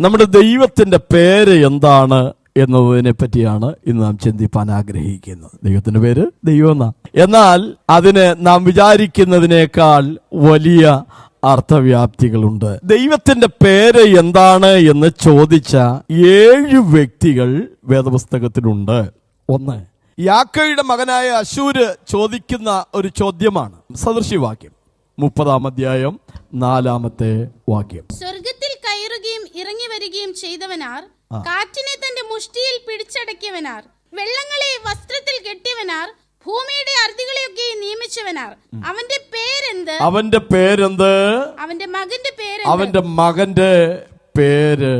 നമ്മുടെ ദൈവത്തിന്റെ പേര് എന്താണ് എന്നതിനെ പറ്റിയാണ് ഇന്ന് നാം ചിന്തിപ്പാൻ ആഗ്രഹിക്കുന്നത്. ദൈവത്തിന്റെ പേര് ദൈവം എന്നാ. എന്നാൽ അതിന് നാം വിചാരിക്കുന്നതിനേക്കാൾ വലിയ അർത്ഥവ്യാപ്തികളുണ്ട്. ദൈവത്തിന്റെ പേര് എന്താണ് എന്ന് ചോദിച്ച 7 വ്യക്തികൾ വേദപുസ്തകത്തിലുണ്ട്. ഒന്ന്, യാക്കോയുടെ മകനായ അശൂര് ചോദിക്കുന്ന ഒരു ചോദ്യമാണ്. സദൃശ്യവാക്യം 30-ാം അധ്യായം 4-ാമത്തെ വാക്യം. സ്വർഗത്തിൽ കയറുകയും ഇറങ്ങി വരികയും ചെയ്തവനാർ, കാറ്റിനെ തന്റെ മുഷ്ടിയിൽ പിടിച്ചടക്കിയവനാർ, വെള്ളങ്ങളെ വസ്ത്രത്തിൽ കെട്ടിയവനാർ, ഭൂമിയുടെ അർദികളെയൊക്കെ നിയമിച്ചവനാർ, അവന്റെ പേരെന്ത്? അവന്റെ പേരെന്ത്? അവന്റെ മകന്റെ പേര്. അവന്റെ മകന്റെ പേര്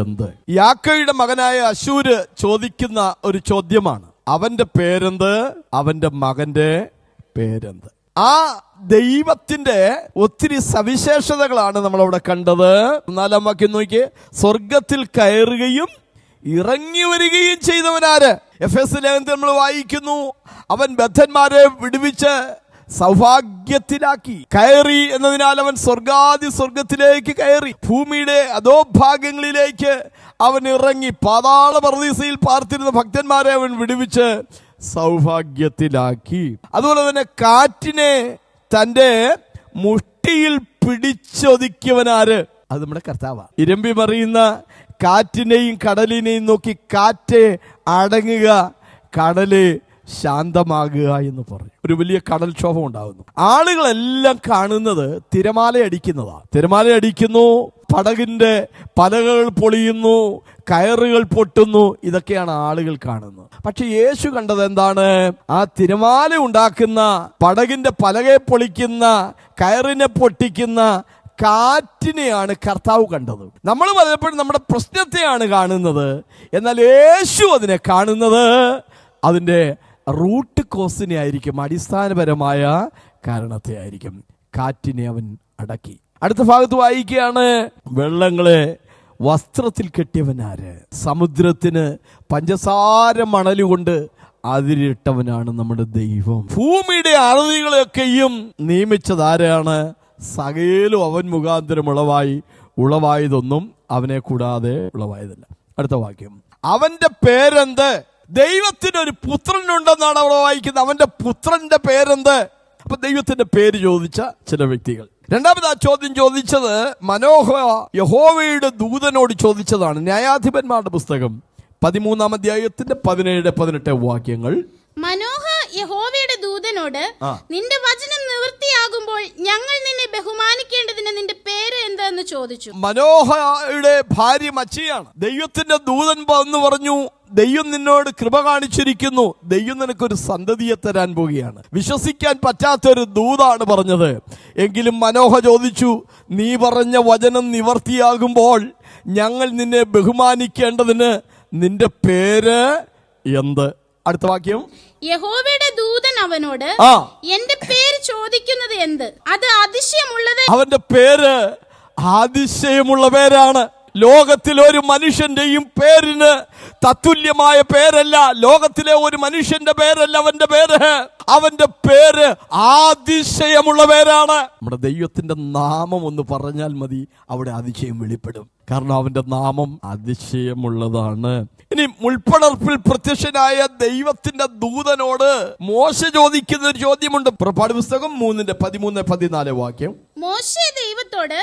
എന്ത്? യാക്കോയുടെ മകനായ അശൂര് ചോദിക്കുന്ന ഒരു ചോദ്യമാണ്. അവന്റെ പേരെന്ത്? അവന്റെ മകന്റെ പേരെന്ത്? ആ ദൈവത്തിന്റെ ഒത്തിരി സവിശേഷതകളാണ് നമ്മളവിടെ കണ്ടത്. 4-ാം വാക്യം നോക്കിയേ. സ്വർഗത്തിൽ കയറുകയും ഇറങ്ങി വരികയും ചെയ്തവനാര്? എഫെസ്യ ലേഖനത്തിൽ നമ്മൾ വായിക്കുന്നു, അവൻ ബദ്ധന്മാരെ വിടുവിച്ച് സൗഭാഗ്യത്തിലാക്കി. കയറി എന്നതിനാൽ അവൻ സ്വർഗത്തിലേക്ക് കയറി. ഭൂമിയുടെ അധോഭാഗങ്ങളിലേക്ക് അവൻ ഇറങ്ങി. പാതാള പർദീസയിൽ പാർത്തിരുന്ന ഭക്തന്മാരെ അവൻ വിടുവിച്ച് സൗഭാഗ്യത്തിലാക്കി. അതുപോലെ തന്നെ കാറ്റിനെ തന്റെ മുഷ്ടിയിൽ പിടിച്ചൊതുക്കിയവനാര്? അത് നമ്മുടെ കർത്താവാണ്. ഇരമ്പി മറിയുന്ന കാറ്റിനെയും കടലിനെയും നോക്കി കാറ്റ് അടങ്ങുക, കടല് ശാന്തമാകുക എന്ന് പറഞ്ഞു. ഒരു വലിയ കടൽക്ഷോഭം ഉണ്ടാകുന്നു. ആളുകളെല്ലാം കാണുന്നത് തിരമാല അടിക്കുന്നതാണ്. തിരമാല അടിക്കുന്നു, പടകിന്റെ പലകൾ പൊളിയുന്നു, കയറുകൾ പൊട്ടുന്നു. ഇതൊക്കെയാണ് ആളുകൾ കാണുന്നത്. പക്ഷെ യേശു കണ്ടത് എന്താണ്? ആ തിരമാല ഉണ്ടാക്കുന്ന, പടകിന്റെ പലകയെ പൊളിക്കുന്ന, കയറിനെ പൊട്ടിക്കുന്ന കാറ്റിനെയാണ് കർത്താവ് കണ്ടത്. നമ്മൾ പലപ്പോഴും നമ്മുടെ പ്രശ്നത്തെയാണ് കാണുന്നത്. എന്നാൽ യേശു അതിനെ കാണുന്നത് അതിന്റെ റൂട്ട് കോസിനെ ആയിരിക്കും, അടിസ്ഥാനപരമായ കാരണത്തെ ആയിരിക്കും. കാറ്റിനെ അവൻ അടക്കി. അടുത്ത ഭാഗത്ത് വായിക്കുകയാണ്, വെള്ളങ്ങളെ വസ്ത്രത്തിൽ കെട്ടിയവനാര്? സമുദ്രത്തിന് പഞ്ചസാര മണലുകൊണ്ട് അതിരിട്ടവനാണ് നമ്മുടെ ദൈവം. ഭൂമിയുടെ അറുതികളെയൊക്കെയും നിയമിച്ചതാരാണ്? സകലും അവൻ മുഖാന്തരം ഉളവായതൊന്നും അവനെ കൂടാതെ ഉളവായതല്ല. അടുത്ത വാക്യം, അവന്റെ പേരെന്ത്? ദൈവത്തിന് ഒരു പുത്രനുണ്ടെന്നാണ് അവിടെ വായിക്കുന്നത്. അവന്റെ പുത്രന്റെ പേരെന്ത്? അപ്പൊ ദൈവത്തിന്റെ പേര് ചോദിച്ച ചില വ്യക്തികൾ. രണ്ടാമത് ആ ചോദ്യം ചോദിച്ചത് മനോഹ യഹോവയുടെ ദൂതനോട് ചോദിച്ചതാണ്. ന്യായാധിപന്മാരുടെ പുസ്തകം 13-ാം അധ്യായത്തിന്റെ 17-18 വാക്യങ്ങൾ. മനോഹ യഹോവയുടെ ദൂതനോട്, നിന്റെ വചനം നിവൃത്തിയാകുമ്പോൾ ഞങ്ങൾ നിന്നെ ബഹുമാനിക്കേണ്ടതിന് നിന്റെ പേര് എന്തെന്ന് ചോദിച്ചു. മനോഹയുടെ ഭാര്യ മച്ചിയാണ്. ദൈവത്തിന്റെ ദൂതൻ എന്ന് പറഞ്ഞു, ദൈവം നിന്നോട് കൃപ കാണിച്ചിരിക്കുന്നു, ദൈവം നിനക്കൊരു സന്തതിയെ തരാൻ പോവുകയാണ്. വിശ്വസിക്കാൻ പറ്റാത്തൊരു ദൂതാണ് പറഞ്ഞത്. എങ്കിലും മനോഹ ചോദിച്ചു, നീ പറഞ്ഞ വചനം നിവർത്തിയാകുമ്പോൾ ഞങ്ങൾ നിന്നെ ബഹുമാനിക്കേണ്ടതിന് നിന്റെ പേര് എന്ത്? അടുത്ത വാക്യം, യഹോവയുടെ ദൂതൻ അവനോട്, എന്റെ പേര് ചോദിക്കുന്നത് എന്ത്? അത് അതിശയമുള്ളത്. അവന്റെ പേര് അതിശയമുള്ള പേരാണ്. ലോകത്തിലെ ഒരു മനുഷ്യന്റെയും പേരിന് തത്തുല്യമായ പേരല്ല. ലോകത്തിലെ ഒരു മനുഷ്യന്റെ പേരല്ല അവന്റെ പേര്. അവന്റെ പേര് അതിശയമുള്ള പേരാണ്. നമ്മുടെ ദൈവത്തിന്റെ നാമം ഒന്ന് പറഞ്ഞാൽ മതി, അവിടെ അതിശയം വെളിപ്പെടും. കാരണം അവന്റെ നാമം അതിശയമുള്ളതാണ്. ഇനി മുൾപ്പടർപ്പിൽ പ്രത്യക്ഷനായ ദൈവത്തിന്റെ ദൂതനോട് മോശ ചോദിക്കുന്ന ഒരു ചോദ്യമുണ്ട്. പുറപ്പാട് പുസ്തകം 3-13-14 വാക്യം. മോശെ ദൈവത്തോട്,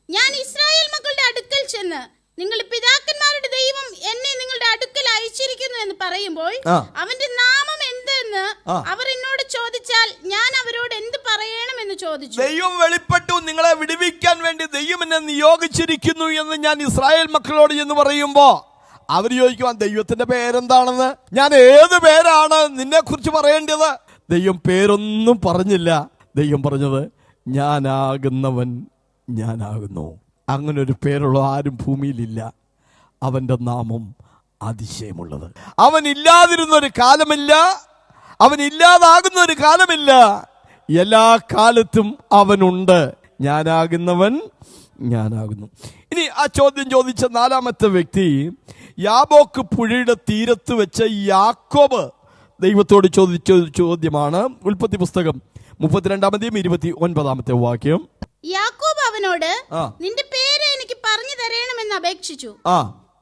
ഞാൻ ഇസ്രായേൽ മക്കളുടെ അടുക്കൽ ചെന്ന് നിങ്ങളുടെ പിതാക്കന്മാരുടെ ദൈവം എന്നെ നിങ്ങളുടെ അടുക്കൽ അയച്ചിരിക്കുന്നു എന്ന് പറയുമ്പോൾ അവന്റെ നാമം എന്തെന്ന് അവർ എന്നോട് ചോദിച്ചാൽ ഞാൻ അവരോട് എന്ത് പറയണമെന്ന് ചോദിച്ചു. ദൈവം വെളിപ്പെട്ടു, നിങ്ങളെ വിടുവിക്കാൻ വേണ്ടി ദൈവം എന്നെ നിയോഗിച്ചിരിക്കുന്നു എന്ന് ഞാൻ ഇസ്രായേൽ മക്കളോട് എന്ന് പറയുമ്പോ അവർ ചോദിക്കുവാൻ ദൈവത്തിന്റെ പേരെന്താണെന്ന്. ഞാൻ ഏത് പേരാണ് നിന്നെ കുറിച്ച് പറയേണ്ടത്? ദൈവം പേരൊന്നും പറഞ്ഞില്ല. ദൈവം പറഞ്ഞത്, ഞാനാകുന്നവൻ ഞാനാകുന്നു. അങ്ങനെ ഒരു പേരുള്ള ആരും ഭൂമിയിലില്ല. അവന്റെ നാമം അതിശയമുള്ളത്. അവൻ ഇല്ലാതിരുന്നൊരു കാലമില്ല, അവൻ ഇല്ലാതാകുന്ന ഒരു കാലമില്ല. എല്ലാ കാലത്തും അവനുണ്ട്. ഞാനാകുന്നവൻ ഞാനാകുന്നു. ഇനി ആ ചോദ്യം ചോദിച്ച 4-ാമത്തെ വ്യക്തി യാബോക്ക് പുഴയുടെ തീരത്ത് വെച്ച് യാക്കോബ് ദൈവത്തോട് ചോദിച്ച ചോദ്യമാണ്. ഉൽപ്പത്തി പുസ്തകം 32-ാം അധ്യായം 29-ാമത്തെ വാക്യം. യാക്കോബ് അവനോട്, നിന്റെ പേര് എനിക്ക് പറഞ്ഞു തരണമെന്ന് അപേക്ഷിച്ചു.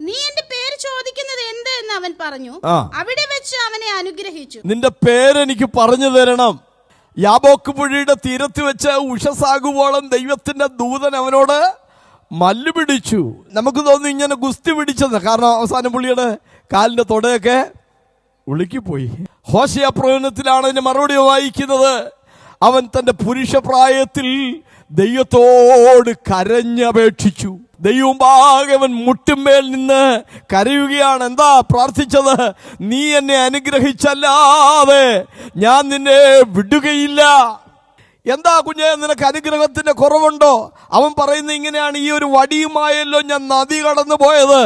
നീ എന്റെ പേര് ചോദിക്കുന്നത് എന്ത് എന്ന് അവൻ പറഞ്ഞു. അവിടെ വെച്ച് അവനെ അനുഗ്രഹിച്ചു. നിന്റെ പേര് എനിക്ക് പറഞ്ഞു തരണം. യാബോക്ക് പുഴയുടെ തീരത്ത് വെച്ച് ഉഷസാകുവോളം ദൈവത്തിന്റെ ദൂതൻ അവനോട് മല്ല് പിടിച്ചു. നമുക്ക് തോന്നി ഇങ്ങനെ ഗുസ്തി പിടിച്ചത്, കാരണം അവസാനം പുള്ളിയുടെ കാലിന്റെ തൊടയൊക്കെ ഉളുക്കിപ്പോയി. ഹോശയ പ്രവചനത്തിലാണ് അതിന് മറുപടി വായിക്കുന്നത്. അവൻ തന്റെ പുരുഷപ്രായത്തിൽ ദൈവത്തോട് കരഞ്ഞപേക്ഷിച്ചു. ദൈവമുമ്പാകെ അവൻ മുട്ടുമേൽ നിന്ന് കരയുകയാണ്. എന്താ പ്രാർത്ഥിച്ചത്? നീ എന്നെ അനുഗ്രഹിച്ചല്ലാതെ ഞാൻ നിന്നെ വിടുകയില്ല. എന്താ കുഞ്ഞെ, നിനക്ക് അനുഗ്രഹത്തിന്റെ കുറവുണ്ടോ? അവൻ പറയുന്നത് ഇങ്ങനെയാണ്, ഈ ഒരു വടിയുമായല്ലോ ഞാൻ നദി കടന്നു പോയത്,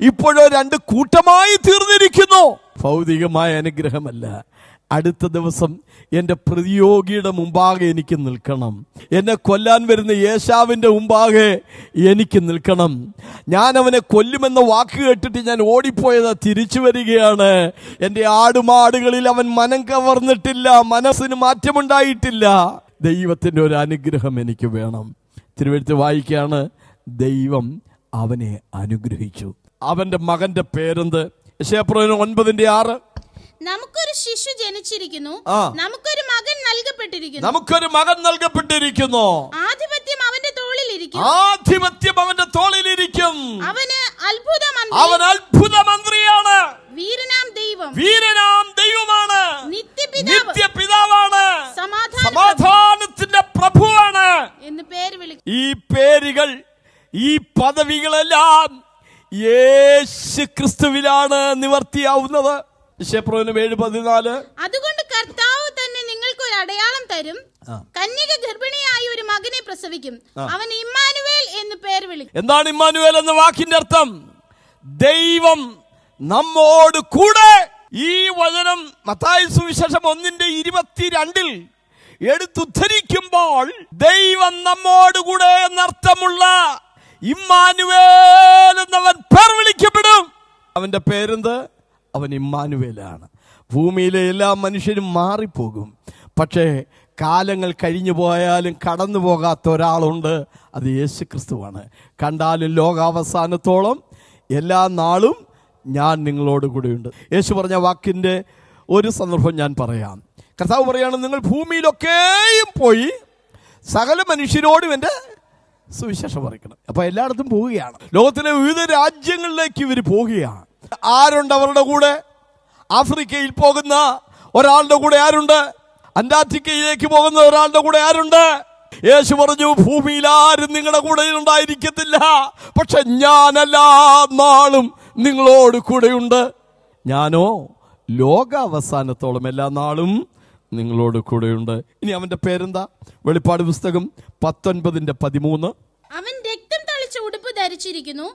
ഇപ്പോഴോ 2 കൂട്ടമായി തീർന്നിരിക്കുന്നു. ഭൗതികമായ അനുഗ്രഹമല്ല. അടുത്ത ദിവസം എൻ്റെ പ്രതിയോഗിയുടെ മുമ്പാകെ എനിക്ക് നിൽക്കണം. എന്നെ കൊല്ലാൻ വരുന്ന യേശാവിൻ്റെ മുമ്പാകെ എനിക്ക് നിൽക്കണം. ഞാൻ അവനെ കൊല്ലുമെന്ന വാക്ക് കേട്ടിട്ട് ഞാൻ ഓടിപ്പോയത് തിരിച്ചു വരികയാണ്. എൻ്റെ ആടുമാടുകളിൽ അവൻ മനം കവർന്നിട്ടില്ല, മനസ്സിന് മാറ്റമുണ്ടായിട്ടില്ല. ദൈവത്തിൻ്റെ ഒരു അനുഗ്രഹം എനിക്ക് വേണം. തിരുവെഴുത്ത് വായിക്കുകയാണ്, ദൈവം അവനെ അനുഗ്രഹിച്ചു. അവൻ്റെ മകന്റെ പേരെന്ത്? യെശയ്യാപ്രവചനം 9:6. നമുക്കൊരു ശിശു ജനിച്ചിരിക്കുന്നു, നമുക്കൊരു മകൻ നൽകപ്പെട്ടിരിക്കുന്നു. നമുക്കൊരു മകൻ നൽകപ്പെട്ടിരിക്കുന്നു. ആധിപത്യം അവന്റെ തോളിലിരിക്കും. ആധിപത്യം അവന്റെ തോളിലിരിക്കും. അവന് അത്ഭുതമന്ത്രി. അവൻ അത്ഭുതമന്ത്രിയാണ്. വീരനാം ദൈവം. വീരനാം ദൈവമാണ്. നിത്യപിതാവാണ്. സമാധാനത്തിന്റെ പ്രഭുവാണ് എന്ന് പേര് വിളിക്കും. ഈ പേരുകൾ, ഈ പദവികളെല്ലാം യേശു ക്രിസ്തുവിലാണ് നിവർത്തിയാവുന്നത്. യെശയ്യാപ്രവചനം 7:14. അതുകൊണ്ട് കർത്താവ് തന്നെ നിങ്ങൾക്ക് ഒരു അടയാളം തരും. കന്യക ഗർഭിണിയായി ഒരു മകനെ പ്രസവിക്കും, അവൻ ഇമ്മാനുവേൽ എന്ന് പേര് വിളിക്കും. എന്താണ് ഇമ്മാനുവേൽ എന്ന വാക്കിന്റെ അർത്ഥം? ദൈവം നമ്മോട് കൂടെ. ഈ വചനം മത്തായി സുവിശേഷം 1:22 എടുത്തുദ്ധരിക്കുമ്പോൾ ദൈവം നമ്മോട് കൂടെ എന്നർത്ഥമുള്ള ഇമ്മാനുവേൽ എന്നവൻ പേർ വിളിക്കപ്പെടും. അവന്റെ പേരെന്ത്? അവൻ ഇമ്മാനുവേലാണ്. ഭൂമിയിലെ എല്ലാ മനുഷ്യരും മാറിപ്പോകും, പക്ഷേ കാലങ്ങൾ കഴിഞ്ഞു പോയാലും കടന്നു പോകാത്ത ഒരാളുണ്ട്, അത് യേശു ക്രിസ്തുവാണ്. കണ്ടാലും ലോകാവസാനത്തോളം എല്ലാ നാളും ഞാൻ നിങ്ങളോട് കൂടെയുണ്ട്. യേശു പറഞ്ഞ വാക്കിൻ്റെ ഒരു സന്ദർഭം ഞാൻ പറയാം. കർത്താവ് പറയാണ്, നിങ്ങൾ ഭൂമിയിലൊക്കെയും പോയി സകല മനുഷ്യരോടും എൻ്റെ സുവിശേഷം പറയണം. അപ്പൊ എല്ലായിടത്തും പോവുകയാണ്. ലോകത്തിലെ വിവിധ രാജ്യങ്ങളിലേക്ക് ഇവർ പോവുകയാണ്. ആരുണ്ട് അവരുടെ കൂടെ? ആഫ്രിക്കയിൽ പോകുന്ന ഒരാളുടെ കൂടെ ആരുണ്ട്? അന്റാർട്ടിക്കയിലേക്ക് പോകുന്ന ഒരാളുടെ കൂടെ ആരുണ്ട്? യേശു പറഞ്ഞു, ഭൂമിയിൽ ആരും നിങ്ങളുടെ കൂടെ ഉണ്ടായിരിക്കത്തില്ല, പക്ഷെ ഞാൻ എല്ലാ നാളും നിങ്ങളോട് കൂടെയുണ്ട്. ഞാനോ ലോകാവസാനത്തോളം എല്ലാ നാളും നിങ്ങളോട് കൂടെയുണ്ട്. ഇനി അവന്റെ പേരെന്താ? വെളിപ്പാട് പുസ്തകം 19:13. അവൻ രക്തം തളിച്ച ഉടുപ്പ് ധരിച്ചിരിക്കുന്നു,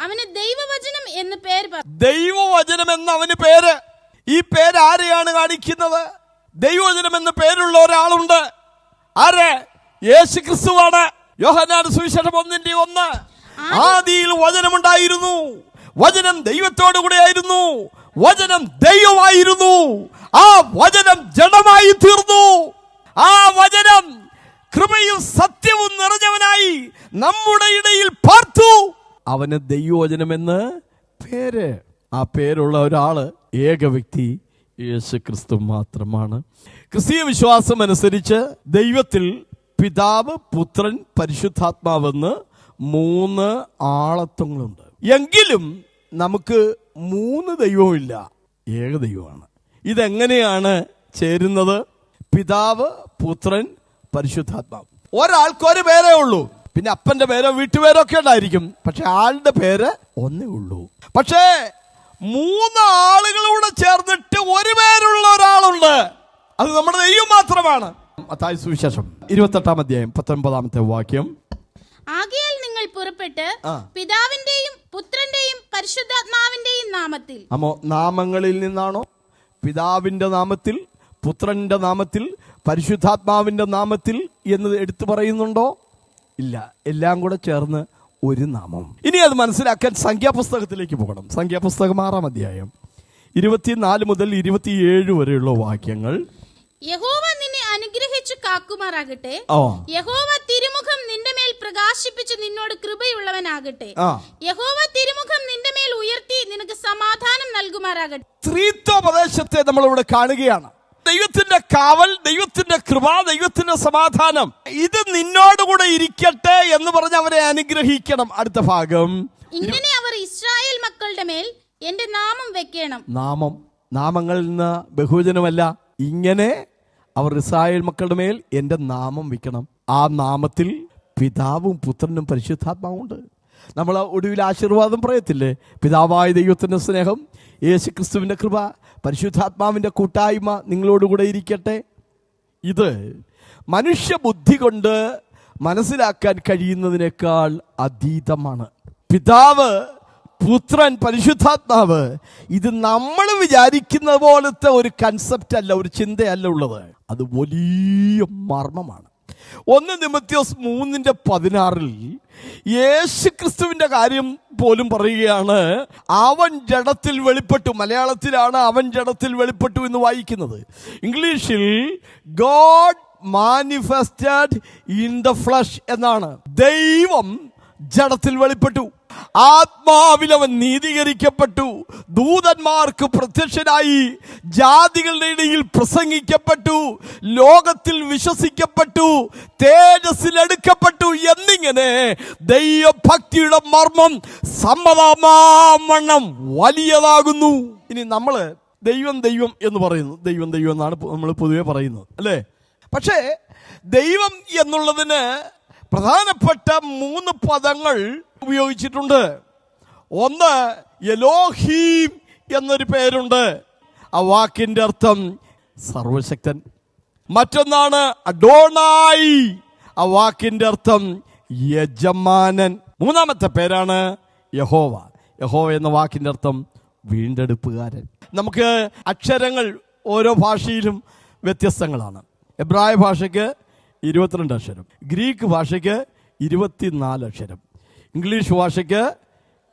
അവന് ദൈവവചനം എന്ന് പേര്. ദൈവവചനം എന്ന അവന് പേര്. ഈ പേര് ആരെയാണ് കാണിക്കുന്നത്? ദൈവവചനം എന്ന പേരുള്ള ഒരാളുണ്ട്. ആരെ? യേശു ക്രിസ്തുവാണ്. യോഹന്നാൻ സുവിശേഷം 1:1. ആദിയിൽ വചനമുണ്ടായിരുന്നു, വചനം ദൈവത്തോടു കൂടെ ആയിരുന്നു, വചനം ദൈവമായിരുന്നു, ആ വചനം ജഡമായി തീർന്നു, ആ വചനം കൃപയും സത്യവും നിറഞ്ഞവനായി നമ്മുടെ ഇടയിൽ പാർത്തു. അവന് ദൈവവചനമെന്ന് പേര്. ആ പേരുള്ള ഒരാള്, ഏക വ്യക്തി യേശു ക്രിസ്തു മാത്രമാണ്. ക്രിസ്തീയ വിശ്വാസം അനുസരിച്ച് ദൈവത്തിൽ പിതാവ്, പുത്രൻ, പരിശുദ്ധാത്മാവെന്ന് 3 ആളത്വങ്ങളുണ്ട്. എങ്കിലും നമുക്ക് 3 ദൈവമില്ല, ഏക ദൈവമാണ്. ഇതെങ്ങനെയാണ് ചേരുന്നത്? പിതാവ്, പുത്രൻ, പരിശുദ്ധാത്മാവ്. ഒരാൾക്കൊരു പേരേ ഉള്ളൂ. പിന്നെ അപ്പന്റെ പേരോ വീട്ടുപേരോ ഒക്കെ ഉണ്ടായിരിക്കും, പക്ഷെ ആളുടെ പേര് ഒന്നേ ഉള്ളൂ. പക്ഷേ 3 ആളുകളൂടെ ചേർന്നിട്ട് ഒരു പേരുള്ള ഒരാളുണ്ട്, അത് നമ്മുടെ ദൈവം മാത്രമാണ്. മത്തായി സുവിശേഷം 28:19 ആകയാൽ നിങ്ങൾ പുറപ്പെട്ട് പിതാവിന്റെയും പുത്രന്റെയും പരിശുദ്ധാത്മാവിന്റെയും നാമത്തിൽ. നാമങ്ങളിൽ നിന്നാണോ? പിതാവിന്റെ നാമത്തിൽ, പുത്രന്റെ നാമത്തിൽ, പരിശുദ്ധാത്മാവിന്റെ നാമത്തിൽ എന്ന് എടുത്തു പറയുന്നുണ്ടോ? ഇല്ല, എല്ലാം കൂടെ ചേർന്ന് ഒരു നാമം. ഇനി അത് മനസ്സിലാക്കാൻ സംഖ്യാപുസ്തകത്തിലേക്ക് പോകണം. സംഖ്യാപുസ്തകം 6:24 മുതൽ 27 വരെയുള്ള വാക്യങ്ങൾ. യഹോവ നിന്നെ അനുഗ്രഹിച്ചു കാക്കുമാറാകട്ടെ. ഓ, യഹോവ തിരുമുഖം നിന്റെ മേൽ പ്രകാശിപ്പിച്ച് നിന്നോട് കൃപയുള്ളവനാകട്ടെ. യഹോവ തിരുമുഖം നിന്റെ മേൽ ഉയർത്തി നിനക്ക് സമാധാനം നൽകുമാറാകട്ടെ. ത്രിത്വോപദേശത്തെ നമ്മളിവിടെ കാണുകയാണ്. ദൈവത്തിന്റെ കാവൽ, ദൈവത്തിന്റെ കൃപ, ദൈവത്തിന്റെ സമാധാനം, ഇത് നിന്നോടുകൂടെ ഇരിക്കട്ടെ എന്ന് പറഞ്ഞ് അവരെ അനുഗ്രഹിക്കണം. അടുത്ത ഭാഗം, ഇങ്ങനെ അവർ ഇസ്രായേൽ മക്കളുടെ മേൽ എന്റെ നാമം വെക്കണം. നാമങ്ങളിൽ നിന്ന് ബഹുവചനമല്ല. ഇങ്ങനെ അവർ ഇസ്രായേൽ മക്കളുടെ മേൽ എന്റെ നാമം വെക്കണം. ആ നാമത്തിൽ പിതാവും പുത്രനും പരിശുദ്ധാത്മാവും ഉണ്ട്. നമ്മൾ ഒടുവിൽ ആശീർവാദം പറയത്തില്ലേ? പിതാവായ ദൈവത്തിന്റെ സ്നേഹം, യേശു ക്രിസ്തുവിന്റെ കൃപ, പരിശുദ്ധാത്മാവിന്റെ കൂട്ടായ്മ നിങ്ങളോടുകൂടെ ഇരിക്കട്ടെ. ഇത് മനുഷ്യബുദ്ധി കൊണ്ട് മനസ്സിലാക്കാൻ കഴിയുന്നതിനേക്കാൾ അതീതമാണ്. പിതാവ്, പുത്രൻ, പരിശുദ്ധാത്മാവ്, ഇത് നമ്മൾ വിചാരിക്കുന്ന പോലത്തെ ഒരു കൺസെപ്റ്റ് അല്ല, ഒരു ചിന്തയല്ല ഉള്ളത്. അത് വലിയ മർമ്മമാണ്. 1 തിമോഥെയോസ് 3:16 യേശു ക്രിസ്തുവിന്റെ കാര്യം പോലും പറയുകയാണ്. അവൻ ജഡത്തിൽ വെളിപ്പെട്ടു. മലയാളത്തിലാണ് അവൻ ജഡത്തിൽ വെളിപ്പെട്ടു എന്ന് വായിക്കുന്നത്. ഇംഗ്ലീഷിൽ God manifested in the flush എന്നാണ്. ദൈവം ജഡത്തിൽ വെളിപ്പെട്ടു. ആത്മാവിൽ അവൻ നീതീകരിക്കപ്പെട്ടു. ദൂതന്മാർക്ക് പ്രത്യക്ഷനായി, ജാതികളുടെ ഇടയിൽ പ്രസംഗിക്കപ്പെട്ടു, ലോകത്തിൽ വിശ്വസിക്കപ്പെട്ടു, തേജസ്സിൽ എടുക്കപ്പെട്ടു എന്നിങ്ങനെ ദൈവഭക്തിയുടെ മർമ്മം സമ്മതമാവണ്ണം വലിയതാകുന്നു. ഇനി നമ്മള് ദൈവം ദൈവം എന്ന് പറയുന്നു. ദൈവം ദൈവം എന്നാണ് നമ്മൾ പൊതുവെ പറയുന്നത്, അല്ലേ? പക്ഷേ ദൈവം എന്നുള്ളതിന് പ്രധാനപ്പെട്ട 3 പദങ്ങൾ ഉപയോഗിച്ചിട്ടുണ്ട്. ഒന്ന്, എലോഹീം എന്നൊരു പേരുണ്ട്. ആ വാക്കിന്റെ അർത്ഥം സർവശക്തൻ. മറ്റൊന്നാണ് അഡോണായി. ആ വാക്കിന്റെ അർത്ഥം യജമാനൻ. 3-ാമത്തെ പേരാണ് യഹോവ. യഹോവ എന്ന വാക്കിന്റെ അർത്ഥം വീണ്ടെടുപ്പുകാരൻ. നമുക്ക് അക്ഷരങ്ങൾ ഓരോ ഭാഷയിലും വ്യത്യസ്തങ്ങളാണ്. എബ്രായ ഭാഷയ്ക്ക് 22 അക്ഷരം, ഗ്രീക്ക് ഭാഷയ്ക്ക് 24 അക്ഷരം, ഇംഗ്ലീഷ് ഭാഷയ്ക്ക്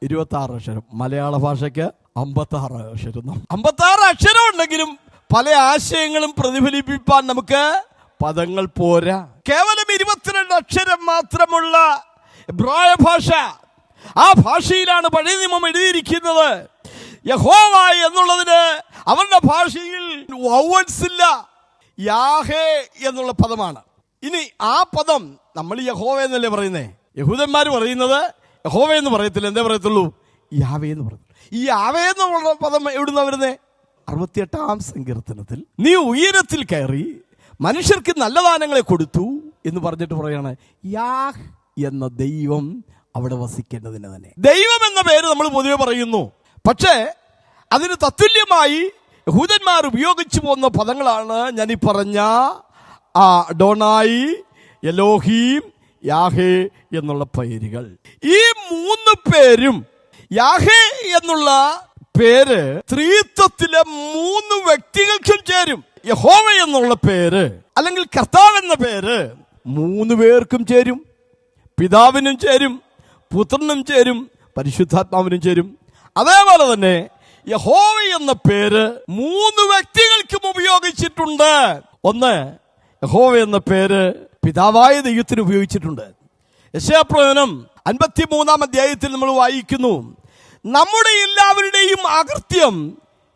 26 അക്ഷരം, മലയാള ഭാഷയ്ക്ക് 56 അക്ഷരം. 56 അക്ഷരം ഉണ്ടെങ്കിലും പല ആശയങ്ങളും പ്രതിഫലിപ്പിക്കാൻ നമുക്ക് പദങ്ങൾ പോരാ. കേവലം 22 അക്ഷരം മാത്രമുള്ള എബ്രായ ഭാഷ, ആ ഭാഷയിലാണ് പഴയ നിയമം എഴുതിയിരിക്കുന്നത്. യഹോവ എന്നുള്ളതിന് അവരുടെ ഭാഷയിൽ വൗവൽസ് ഇല്ല. യാഹേ എന്നുള്ള പദമാണ്. ഇനി ആ പദം നമ്മൾ യഹോവ എന്നല്ലേ പറയുന്നേ? യഹൂദന്മാർ പറയുന്നത് യഹോവ എന്ന് പറയത്തില്ല, എന്തേ പറയത്തുള്ളൂ? യാവേ എന്ന് പറയത്തുള്ളൂ. ഈ യാവേ എന്നുള്ള പദം എവിടുന്ന വരുന്നേ? 68-ാം സങ്കീർത്തനത്തിൽ നീ ഉയരത്തിൽ കയറി മനുഷ്യർക്ക് നല്ല ദാനങ്ങളെ കൊടുത്തു എന്ന് പറഞ്ഞിട്ട് പറയാണ് യാഹ് എന്ന ദൈവം അവിടെ വസിക്കേണ്ടതിന് തന്നെ. ദൈവം എന്ന പേര് നമ്മൾ പൊതുവെ പറയുന്നു. പക്ഷേ അതിന് തത്തുല്യമായി യഹൂദന്മാർ ഉപയോഗിച്ചു പോകുന്ന പദങ്ങളാണ് ഞാൻ ഈ പറഞ്ഞ അഡോണായി, എലോഹീം, യാഹേ എന്നുള്ള പേരുകൾ. ഈ 3 പേരും, യാഹേ എന്നുള്ള പേര് ത്രിത്വത്തിലെ 3 വ്യക്തികൾക്കും ചേരും. യഹോവ എന്നുള്ള പേര് അല്ലെങ്കിൽ കർത്താവ് എന്ന പേര് 3 പേർക്കും ചേരും. പിതാവിനും ചേരും, പുത്രനും ചേരും, പരിശുദ്ധാത്മാവിനും ചേരും. അതേപോലെ തന്നെ യഹോവ എന്ന പേര് 3 വ്യക്തികൾക്കും ഉപയോഗിച്ചിട്ടുണ്ട്. ഒന്ന്, യഹോവ എന്ന പേര് പിതാവായ ദൈവത്തിന് ഉപയോഗിച്ചിട്ടുണ്ട്. യെശയ്യാപ്രവചനം 53-ാം അധ്യായത്തിൽ നമ്മൾ വായിക്കുന്നു, നമ്മുടെ എല്ലാവരുടെയും അകൃത്യം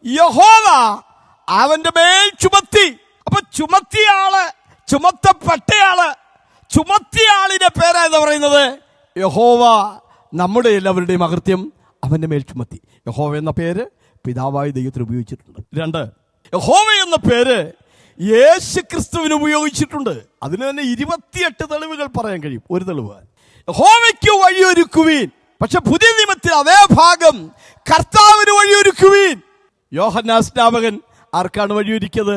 യഹോവ അവന്റെ മേൽ ചുമത്തി. അപ്പൊ ചുമത്തിയാള്, ചുമത്തപ്പെട്ടയാള്, ചുമത്തിയാളിന്റെ പേരാ എന്ന് പറയുന്നത് യഹോവ. നമ്മുടെ എല്ലാവരുടെയും അകൃത്യം അവന്റെ മേൽ ചുമത്തി. യഹോവ എന്ന പേര് പിതാവായ ദൈവത്തിന് ഉപയോഗിച്ചിട്ടുണ്ട്. 2, യഹോവ എന്ന പേര് യേശു ക്രിസ്തുവിന് ഉപയോഗിച്ചിട്ടുണ്ട്. അതിന് തന്നെ 28 തെളിവുകൾ പറയാൻ കഴിയും. ഒരു തെളിവ്, യഹോവയ്ക്ക് വഴിയൊരുക്കുവീൻ. പക്ഷെ പുതിയ നിയമത്തിൽ അതേ ഭാഗം കർത്താവിന് വഴിയൊരുക്കുവീൻ. യോഹന്നാൻ സ്നാപകൻ ആർക്കാണ് വഴിയൊരുക്കിയത്?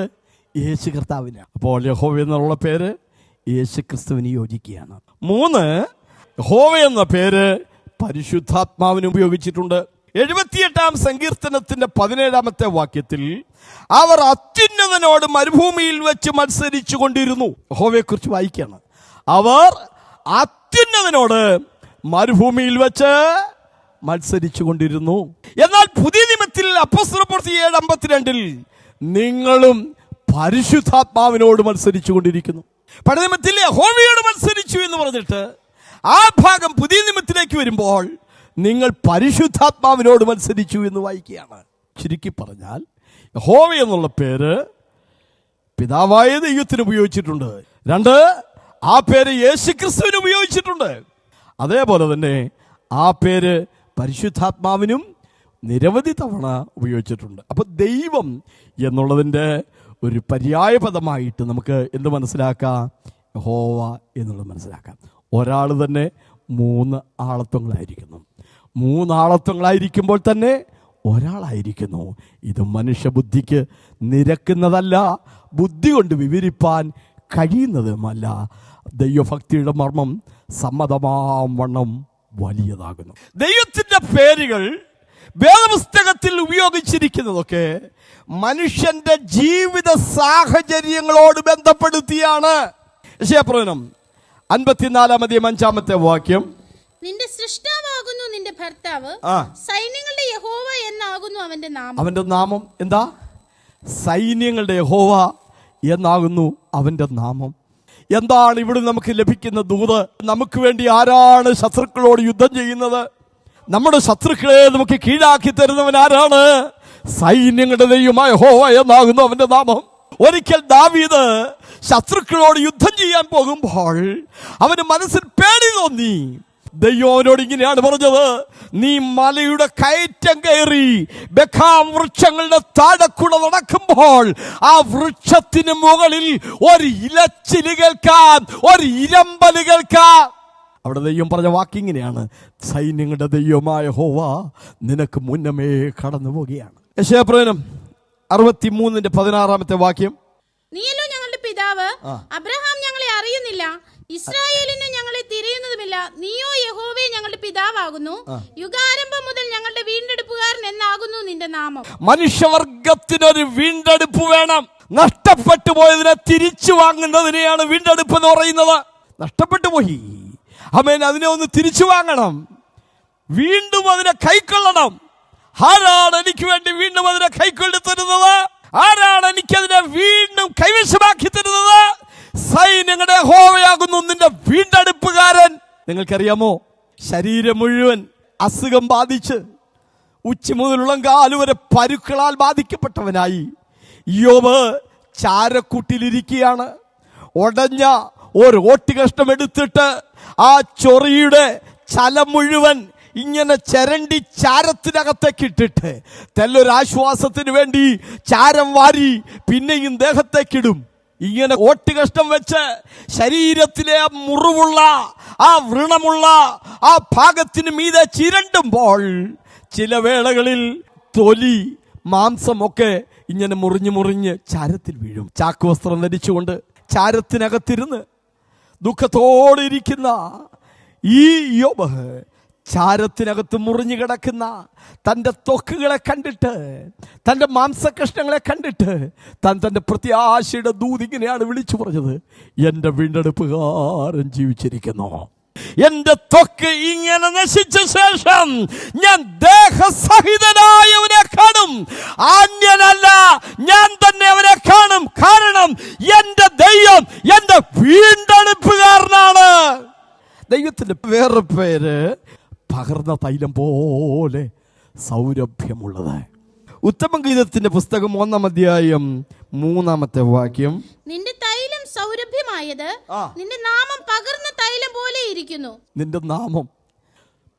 യേശു കർത്താവിന്. അപ്പോൾ യഹോവ എന്നുള്ള പേര് യേശു ക്രിസ്തുവിന് യോജിക്കുകയാണ്. 3, യഹോവ എന്ന പേര് പരിശുദ്ധാത്മാവിന് ഉപയോഗിച്ചിട്ടുണ്ട്. 78-ാം സങ്കീർത്തനത്തിന്റെ 17-ാമത്തെ വാക്യത്തിൽ അവർ അത്യുന്നതനോട് മരുഭൂമിയിൽ വെച്ച് മത്സരിച്ചു കൊണ്ടിരുന്നു. യഹോവയെ കുറിച്ച് വായിക്കുകയാണ്. അവർ അത്യുന്നതനോട് മരുഭൂമിയിൽ വെച്ച് മത്സരിച്ചു കൊണ്ടിരുന്നു. എന്നാൽ പുതിയ നിയമത്തിൽ അപ്പോസ്തലപ്രവൃത്തി 7:52 നിങ്ങളും പരിശുദ്ധാത്മാവിനോട് മത്സരിച്ചു കൊണ്ടിരിക്കുന്നു. പഴയ നിയമത്തിൽ യഹോവയോട് മത്സരിച്ചു എന്ന് പറഞ്ഞിട്ട് ആ ഭാഗം പുതിയ നിയമത്തിലേക്ക് വരുമ്പോൾ നിങ്ങൾ പരിശുദ്ധാത്മാവിനോട് മത്സരിച്ചു എന്ന് വായിക്കുകയാണ്. ചുരുക്കി പറഞ്ഞാൽ യഹോവ എന്നുള്ള പേര് പിതാവായ ദൈവത്തിന് ഉപയോഗിച്ചിട്ടുണ്ട്. 2, ആ പേര് യേശുക്രിസ്തുവിന് ഉപയോഗിച്ചിട്ടുണ്ട്. അതേപോലെ തന്നെ ആ പേര് പരിശുദ്ധാത്മാവിനും നിരവധി തവണ ഉപയോഗിച്ചിട്ടുണ്ട്. അപ്പോൾ ദൈവം എന്നുള്ളതിൻ്റെ ഒരു പര്യായ പദമായിട്ട് നമുക്ക് എന്ത് മനസ്സിലാക്കാം? യഹോവ എന്നുള്ളത് മനസ്സിലാക്കാം. ഒരാൾ തന്നെ 3 ആളത്വങ്ങളായിരിക്കുന്നു. 3 ആളത്വങ്ങളായിരിക്കുമ്പോൾ തന്നെ ഒരാളായിരിക്കുന്നു. ഇത് മനുഷ്യബുദ്ധിക്ക് നിരക്കുന്നതല്ല, ബുദ്ധി കൊണ്ട് വിവരിപ്പാൻ കഴിയുന്നതുമല്ല. ദൈവഭക്തിയുടെ മർമ്മം സമ്മതമാം വണ്ണം വലിയതാകുന്നു. ദൈവത്തിൻ്റെ പേരുകൾ വേദപുസ്തകത്തിൽ ഉപയോഗിച്ചിരിക്കുന്നതൊക്കെ മനുഷ്യന്റെ ജീവിത സാഹചര്യങ്ങളോട് ബന്ധപ്പെടുത്തിയാണ്. യെശയ്യാപ്രവചനം 54-5 വാക്യം, നിന്റെ സൃഷ്ടാവാകുന്നു നിന്റെ ഭർത്താവ്, സൈന്യങ്ങളുടെ യഹോവ എന്നാകുന്നു അവന്റെ നാമം. അവന്റെ നാമം എന്താ? സൈന്യങ്ങളുടെ യഹോവ എന്നാകുന്നു അവന്റെ നാമം. എന്താണ് ഇവിടെ നമുക്ക് ലഭിക്കുന്ന ദൂത്? നമുക്ക് വേണ്ടി ആരാണ് ശത്രുക്കളോട് യുദ്ധം ചെയ്യുന്നത്? നമ്മുടെ ശത്രുക്കളെ നമുക്ക് കീഴാക്കി തരുന്നവൻ ആരാണ്? സൈന്യങ്ങളുടെ ദൈവമായ യഹോവ എന്നാകുന്നു അവന്റെ നാമം. ഒരിക്കൽ ദാവീദ് ശത്രുക്കളോട് യുദ്ധം ചെയ്യാൻ പോകുമ്പോൾ അവന് മനസ്സിൽ പേടി തോന്നി. ദൈവം അവനോട് ഇങ്ങനെയാണ് പറഞ്ഞത്, നീ മലയുടെ കയറ്റം കയറി ബെഖാം വൃക്ഷങ്ങളുടെ താഴെക്കൂടെ നടക്കുമ്പോൾ ആ വൃക്ഷത്തിന് മുകളിൽ ഒരു ഇലച്ചില് കേൾക്കാം, ഒരു ഇരമ്പല് കേൾക്കാം. അവിടെ ദൈവം പറഞ്ഞ വാക്കിങ്ങനെയാണ്, സൈന്യങ്ങളുടെ ദൈവമായ യഹോവ നിനക്ക് മുന്നമേ കടന്നു പോവുകയാണ്. യെശയ്യാപ്രവചനം 63-16 വാക്യം, നീയല്ലോ ഞങ്ങളുടെ പിതാവ്, അബ്രഹാം ഞങ്ങളെ അറിയുന്നില്ല, ഇസ്രായേലിനെ ഞങ്ങളെ തിരയുന്നതുമില്ല. നീയോ യഹോവേ ഞങ്ങളുടെ പിതാവാകുന്നു, യുഗാരംഭം മുതൽ ഞങ്ങളുടെ വീണ്ടെടുപ്പുകാരൻ എന്നാകുന്നു നിന്റെ നാമം. മനുഷ്യവർഗത്തിനൊരു വീണ്ടെടുപ്പ് വേണം. നഷ്ടപ്പെട്ടു പോയതിനെ തിരിച്ചു വാങ്ങുന്നതിനെയാണ് വീണ്ടെടുപ്പ് എന്ന് പറയുന്നത്. നഷ്ടപ്പെട്ടു പോയി, ആമേൻ, അതിനെ ഒന്ന് തിരിച്ചു വാങ്ങണം, വീണ്ടും അതിനെ കൈക്കൊള്ളണം. ആരാണ് എനിക്ക് വേണ്ടി വീണ്ടും അതിനെ കൈക്കൊള്ളി തരുന്നത്? ആരാണ് എനിക്കതിനെ വീണ്ടും കൈവശമാക്കി തരുന്നത്? സൈന്യങ്ങളുടെ യഹോവയാകുന്നു നിന്റെ വീണ്ടെടുപ്പുകാരൻ. നിങ്ങൾക്കറിയാമോ, ശരീരം മുഴുവൻ അസുഖം ബാധിച്ച് ഉച്ച മുതലുള്ള കാല് വരെ പരുക്കളാൽ ബാധിക്കപ്പെട്ടവനായി യോബ് ചാരക്കൂട്ടിലിരിക്കുകയാണ്. ഉടഞ്ഞ ഒരു ഓട്ടുകഷ്ണം എടുത്തിട്ട് ആ ചൊറിയുടെ ചലം മുഴുവൻ ഇങ്ങനെ ചരണ്ടി ചാരത്തിനകത്തേക്ക് ഇട്ടിട്ട് തെല്ലൊരാശ്വാസത്തിന് വേണ്ടി ചാരം വാരി പിന്നെയും ദേഹത്തേക്കിടും. ഇങ്ങനെ ഓട്ടുകഷ്ണം വെച്ച് ശരീരത്തിലെ മുറിവുള്ള ആ വ്രണമുള്ള ആ ഭാഗത്തിന് മീതെ ചിരണ്ടുമ്പോൾ ചില വേളകളിൽ തൊലി മാംസമൊക്കെ ഇങ്ങനെ മുറിഞ്ഞ് ചാരത്തിൽ വീഴും. ചാക്കുവസ്ത്രം ധരിച്ചുകൊണ്ട് ചാരത്തിനകത്തിരുന്ന് ദുഃഖത്തോടെ ഇരിക്കുന്ന ഈ യോബ് ചാരത്തിനകത്ത് മുറിഞ്ഞു കിടക്കുന്ന തൻ്റെ ത്വക്കുകളെ കണ്ടിട്ട്, തൻ്റെ മാംസകഷ്ണങ്ങളെ കണ്ടിട്ട് തൻ്റെ പ്രത്യാശയുടെ ദൂതിങ്ങനെയാണ് വിളിച്ചു പറഞ്ഞത്, എൻ്റെ വീണ്ടെടുപ്പുകാരൻ ജീവിച്ചിരിക്കുന്നു. എന്റെ ത്വക്ക് ഇങ്ങനെ നശിച്ച ശേഷം ഞാൻ ദേഹസഹിതനായി അവനെ കാണും, അന്യനല്ല, ഞാൻ തന്നെ അവനെ കാണും. കാരണം എന്റെ ദൈവം എന്റെ വീണ്ടെടുപ്പുകാരനാണ്. ദൈവത്തിന്റെ വേറെ പേര് പകർന്ന തൈലം പോലെ സൗരഭ്യമുള്ളത്. ഉത്തമഗീതത്തിന്റെ പുസ്തകം 1-3 വാക്യം, നിന്റെ തൈലം സൗരഭ്യമായത് നിന്റെ നാമം പകർന്ന തൈലം പോലെ ഇരിക്കുന്നു. നിന്റെ നാമം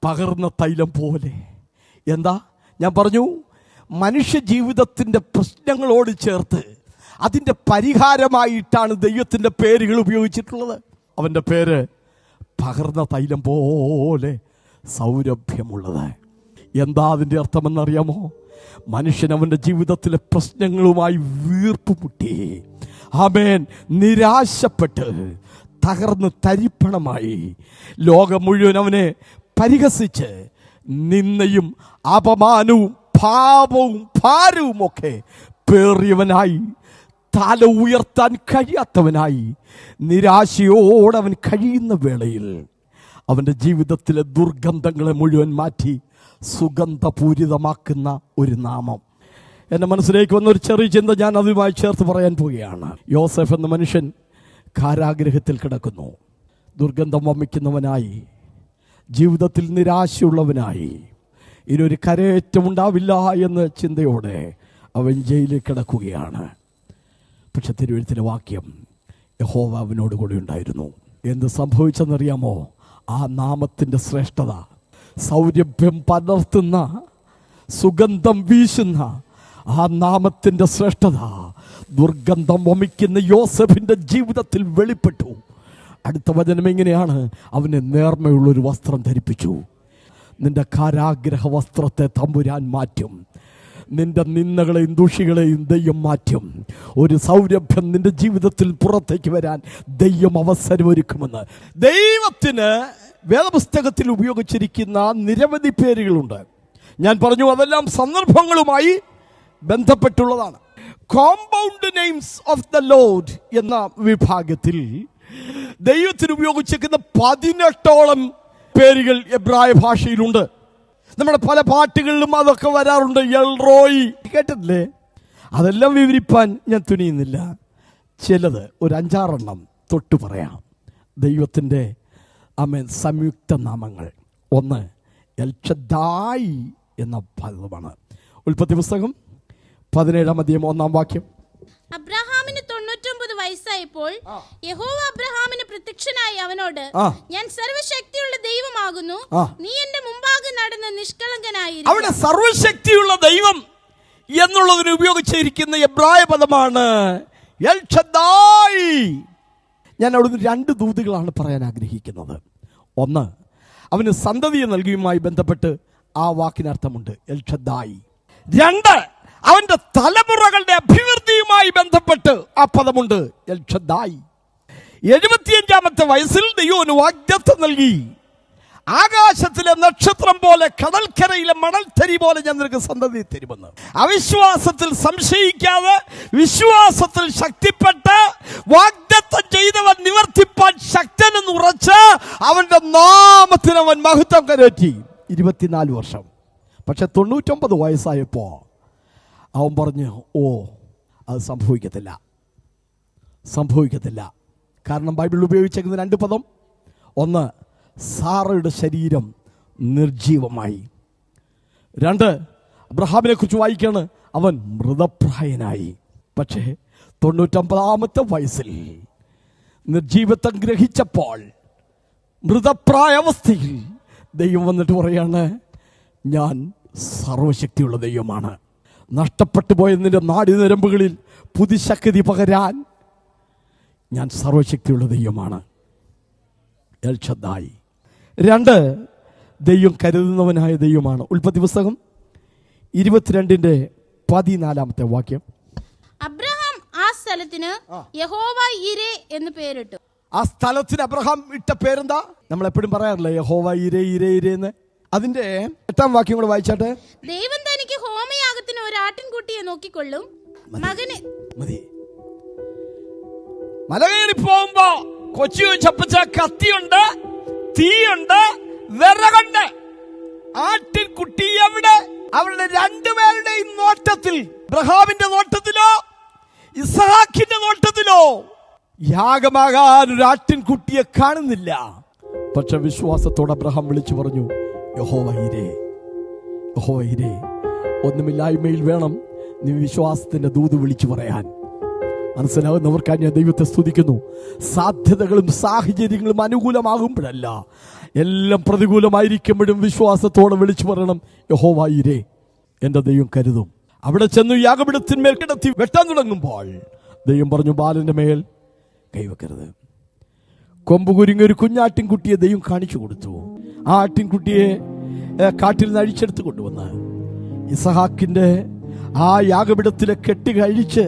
പകർന്ന തൈലം പോലെ. എന്താ ഞാൻ പറഞ്ഞു? മനുഷ്യ ജീവിതത്തിന്റെ പ്രശ്നങ്ങളോട് ചേർത്ത് അതിന്റെ പരിഹാരമായിട്ടാണ് ദൈവത്തിന്റെ പേരുകൾ ഉപയോഗിച്ചിട്ടുള്ളത്. അവന്റെ പേര് പകർന്ന തൈലം പോലെ സൗരഭ്യമുള്ളത്. എന്താ അതിൻ്റെ അർത്ഥമെന്നറിയാമോ? മനുഷ്യൻ അവൻ്റെ ജീവിതത്തിലെ പ്രശ്നങ്ങളുമായി വീർപ്പുമുട്ടി, ആമേൻ, നിരാശപ്പെട്ട് തകർന്ന് തരിപ്പണമായി, ലോകം മുഴുവൻ അവനെ പരിഹസിച്ച് നിന്ദയും അപമാനവും പാപവും ഭാരവും ഒക്കെ പേറിയവനായി, തല ഉയർത്താൻ കഴിയാത്തവനായി, നിരാശയോടെ അവൻ കഴിയുന്ന വേളയിൽ അവൻ്റെ ജീവിതത്തിലെ ദുർഗന്ധങ്ങളെ മുഴുവൻ മാറ്റി സുഗന്ധപൂരിതമാക്കുന്ന ഒരു നാമം. എൻ്റെ മനസ്സിലേക്ക് വന്നൊരു ചെറിയ ചിന്ത ഞാൻ അതുമായി ചേർത്ത് പറയാൻ പോവുകയാണ്. യോസഫ് എന്ന മനുഷ്യൻ കാരാഗ്രഹത്തിൽ കിടക്കുന്നു. ദുർഗന്ധം വമിക്കുന്നവനായി, ജീവിതത്തിൽ നിരാശയുള്ളവനായി, ഇനിയൊരു കരയേറ്റമുണ്ടാവില്ല എന്ന ചിന്തയോടെ അവൻ ജയിലിൽ കിടക്കുകയാണ്. പക്ഷെ തിരുവെഴുത്തിലെ വാക്യം, യഹോവ അവനോട് കൂടി ഉണ്ടായിരുന്നു. എന്ത് സംഭവിച്ചെന്നറിയാമോ? ആ നാമത്തിൻ്റെ ശ്രേഷ്ഠത, സൗരഭ്യം പടർത്തുന്ന, സുഗന്ധം വീശുന്ന ആ നാമത്തിൻ്റെ ശ്രേഷ്ഠത ദുർഗന്ധം വമിക്കുന്ന യോസഫിൻ്റെ ജീവിതത്തിൽ വെളിപ്പെട്ടു. അടുത്ത വചനം എങ്ങനെയാണ്? അവന് നേർമയുള്ളൊരു വസ്ത്രം ധരിപ്പിച്ചു. നിന്റെ കാരാഗ്രഹ വസ്ത്രത്തെ തമ്പുരാൻ മാറ്റും. നിന്റെ നിന്ദകളെയും ദൂഷികളെയും ദൈവം മാറ്റും. ഒരു സൗരഭ്യം നിന്റെ ജീവിതത്തിൽ പുറത്തേക്ക് വരാൻ ദൈവം അവസരമൊരുക്കുമെന്ന്. ദൈവത്തിന് വേദപുസ്തകത്തിൽ ഉപയോഗിച്ചിരിക്കുന്ന നിരവധി പേരുകളുണ്ട്. ഞാൻ പറഞ്ഞു, അതെല്ലാം സന്ദർഭങ്ങളുമായി ബന്ധപ്പെട്ടുള്ളതാണ്. Compound names of the lord എന്ന വിഭാഗത്തിൽ ദൈവത്തിന് ഉപയോഗിച്ചിരിക്കുന്ന 18ഓളം പേരുകൾ എബ്രായ ഭാഷയിലുണ്ട്. നമ്മുടെ പല പാട്ടുകളിലും അതൊക്കെ വരാറുണ്ട്. എൽറോയി കേട്ടിട്ടില്ലേ? അതെല്ലാം വിവരിപ്പാൻ ഞാൻ തുനിയുന്നില്ല. ചിലത് ഒരു 5-6 തൊട്ട് പറയാം. ദൈവത്തിൻ്റെ സംയുക്ത നാമങ്ങൾ. ഒന്ന് എൽഷദായി എന്ന പദമാണ്. ഉൽപ്പത്തി പുസ്തകം 17-1 അബ്രഹാമിന് 99 വയസ്സായപ്പോൾ യഹോവ അബ്രഹാമിന് പ്രത്യക്ഷനായി അവനോട്, ഞാൻ സർവശക്തിയുള്ള ദൈവമാകുന്നു, നീ എന്റെ മുമ്പാകെ നടന്ന് നിഷ്കളങ്കനായിരിക്കും. അവിടെ സർവശക്തിയുള്ള ദൈവം എന്നുള്ളതിന് ഉപയോഗിച്ചിരിക്കുന്ന എബ്രായ പദമാണ് എൽഷദായി. ഞാൻ അവിടുന്ന് 2 ദൂതുകളാണ് പറയാൻ ആഗ്രഹിക്കുന്നത്. ഒന്ന്, അവന് സന്തതിയെ നൽകിയുമായി ബന്ധപ്പെട്ട് ആ വാക്കിനർത്ഥമുണ്ട് എൽഷദായി. 2, അവന്റെ തലമുറകളുടെ അഭിവൃദ്ധിയുമായി ബന്ധപ്പെട്ട് ആ പദമുണ്ട് എൽഷദായി. 75-ാമത്തെ വയസ്സിൽ ദൈവം വാഗ്ദത്തം നൽകി, ആകാശത്തിലെ നക്ഷത്രം പോലെ കടൽക്കരയിലെ മണൽത്തരി പോലെ ഞാൻ നിനക്ക് സന്തതി തരുമെന്ന്. അവിശ്വാസത്തിൽ സംശയിക്കാതെ വിശ്വാസത്തിൽ ശക്തിപ്പെട്ട് വാഗ്ദത്തം ചെയ്തവൻ നിവർത്തിപ്പാൻ ശക്തനെന്ന് ഉറച്ച് അവന്റെ നാമത്തിന് അവൻ മഹത്വം കരറ്റി. 24 വർഷം. പക്ഷെ 99 വയസ്സായപ്പോ അവൻ പറഞ്ഞു, അത് സംഭവിക്കത്തില്ല. കാരണം ബൈബിളിൽ ഉപയോഗിച്ചിരിക്കുന്ന 2 പദം. ഒന്ന്, സാറയുടെ ശരീരം നിർജീവമായി. 2, അബ്രഹാമിനെ കുറിച്ച് വായിക്കാണ്, അവൻ മൃതപ്രായനായി. പക്ഷേ 99-ാമത്തെ വയസ്സിൽ നിർജീവത്വം ഗ്രഹിച്ചപ്പോൾ മൃതപ്രായാവസ്ഥയിൽ ദൈവം വന്നിട്ട് പറയാണ്, ഞാൻ സർവശക്തിയുള്ള ദൈവമാണ്. നഷ്ടപ്പെട്ടു പോയ നിന്റെ നാടിനരമ്പുകളിൽ പുതുശക്തി പകരാൻ ഞാൻ സർവശക്തിയുള്ള ദൈവമാണ്. എൽഷദായി. 2, ദൈവം കരുതുന്നവനായ ദൈവമാണ്. ഉൽപ്പത്തി പുസ്തകം 22-14 അബ്രഹാം ആ സ്ഥലത്തിന് യഹോവ ഈരേ എന്ന് പേരിട്ടു. ആ സ്ഥലത്തിന് അബ്രഹാം ഇട്ട പേരെന്താ? നമ്മൾ എപ്പോഴും പറയാറില്ലേ യഹോവ ഈരേ ഈരേ ഈരേ എന്ന്. അതിന്റെ 8-ാം വാക്യം കൂടെ വായിച്ചാട്ടെ. ദൈവം തനിക്ക് ഹോമയാഗത്തിന് ഒരു ആട്ടിൻകുട്ടിയെ നോക്കിക്കൊള്ളും. മകന് മതി. മല കയറി പോകുമ്പോ കൊച്ചു ചപ്പച്ച കത്തിയുണ്ട്, തീയുണ്ട്, വിറകുണ്ട്. ആട്ടിൻകുട്ടി എവിടെ? അവരുടെ 2 പേരുടെയും നോട്ടത്തിൽ, അബ്രഹാമിന്റെ നോട്ടത്തിലോ ഇസ്ഹാക്കിന്റെ നോട്ടത്തിലോ യാഗമാകാൻ ഒരു ആട്ടിൻകുട്ടിയെ കാണുന്നില്ല. പക്ഷെ വിശ്വാസത്തോടെ അബ്രഹാം വിളിച്ചു പറഞ്ഞു, യഹോവ ഈരേ, യഹോവ ഈരേ. ഒന്നുമില്ലായ്മയിൽ വേണം നീ വിശ്വാസത്തിന്റെ ദൂത് വിളിച്ചു പറയാൻ. മനസ്സിലാവുന്നവർക്കായി ഞാൻ ദൈവത്തെ സ്തുതിക്കുന്നു. സാധ്യതകളും സാഹചര്യങ്ങളും അനുകൂലമാകുമ്പോഴല്ല, എല്ലാം പ്രതികൂലമായിരിക്കുമ്പോഴും വിശ്വാസത്തോടെ വിളിച്ചു പറയണം, യഹോവ ഈരേ, എന്റെ ദൈവം കരുതും. അവിടെ ചെന്നു യാഗപീഠത്തിന്മേൽ കിടത്തി വെട്ടാൻ തുടങ്ങുമ്പോൾ ദൈവം പറഞ്ഞു, ബാലന്റെ മേൽ കൈവെക്കരുത്. കൊമ്പ് കുരുങ്ങിയൊരു കുഞ്ഞാട്ടിൻകുട്ടിയെ ദൈവം കാണിച്ചു കൊടുത്തു. ആ ആട്ടിൻകുട്ടിയെ കാട്ടിൽ നിന്ന് അഴിച്ചെടുത്ത് കൊണ്ടുവന്ന് ഇസഹാക്കിന്റെ ആ യാഗപീഠത്തിലെ കെട്ടി കഴിച്ച്